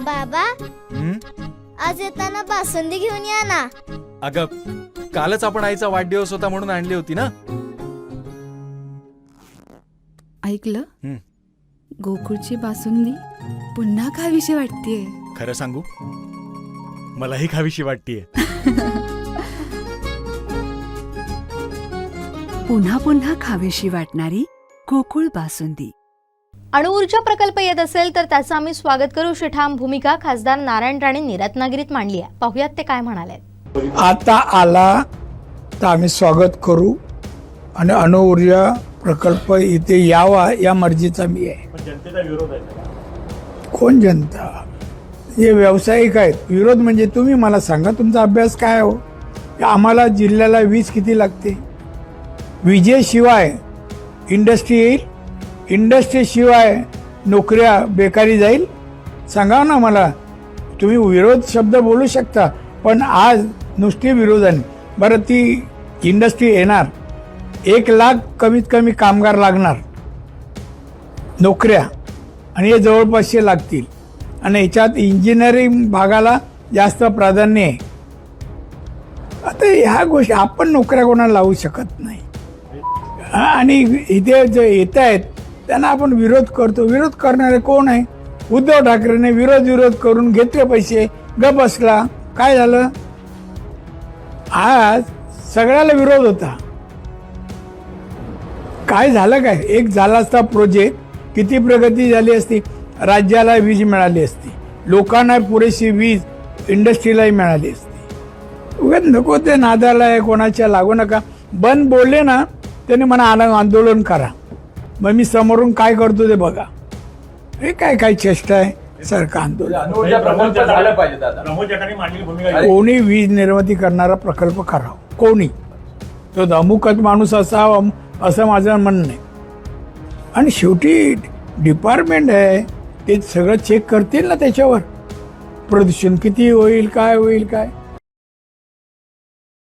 बाबा आज येताना बासुंदी घेऊन या ना. अगं कालच आपण आईचा वाढदिवस होता म्हणून आणली होती ना. ऐकलं, गोकुळची बासुंदी पुन्हा खावीशी वाटतेय. खरं सांगू, मलाही खावीशी वाटतेय. पुन्हा पुन्हा खावीशी वाटणारी गोकुळ बासुंदी. अणुऊर्जा प्रकल्प येत असेल तर त्याचं आम्ही स्वागत करू, अशी ठाम भूमिका खासदार नारायण राणेंनी रत्नागिरीत मांडली आहे. पाहुयात ते काय म्हणाले. आता आला तर आम्ही स्वागत करू आणि अणुऊर्जा प्रकल्प इथे यावा या मर्जीचा मी आहे. जनतेचा विरोध आहे. कोण जनता? हे व्यावसायिक आहेत. विरोध म्हणजे तुम्ही मला सांगा तुमचा अभ्यास काय हो. आम्हाला जिल्ह्याला वीज किती लागते? विजेशिवाय इंडस्ट्री येईल? इंडस्ट्रीशिवाय नोकऱ्या बेकारी जाईल? सांगा ना मला. तुम्ही विरोध शब्द बोलू शकता, पण आज नुसती विरोधाने. बरं, ती इंडस्ट्री येणार, 1 लाख कमीत कमी कामगार लागणार, नोकऱ्या, आणि हे जवळपासचे लागतील. आणि याच्यात इंजिनिअरिंग भागाला जास्त प्राधान्य आहे. आता ह्या गोष्टी आपण नोकऱ्या कोणाला लावू शकत नाही. आणि इथे जे येत आहेत त्यांना आपण विरोध करतो. विरोध करणारे कोण आहे? उद्धव ठाकरेने विरोध करून घेतले पैसे, गप बसला. काय झालं? आज सगळ्याला विरोध होता. काय झालं? काय एक झाला असता प्रोजेक्ट, किती प्रगती झाली असती, राज्याला वीज मिळाली असती, लोकांना पुरेशी वीज इंडस्ट्रीलाही मिळाली असती. उगाच नको ते नादाला आहे, कोणाच्या लागू नका. बंद बोलले ना त्यांनी म्हणा आंदोलन करा. मग मी समोरून काय करतो ते बघा. हे काय चेष्टा आहे सारखं आंदोलन. प्रमोद जठारांनी मांडलेली भूमिका आहे. कोणी वीज निर्मिती करणारा प्रकल्प करावा, कोणी. तो अमुकच माणूस असावा असं माझं म्हणणं आहे. आणि शेवटी डिपार्टमेंट आहे, ते सगळं चेक करतील ना त्याच्यावर. प्रदूषण किती होईल, काय होईल, काय.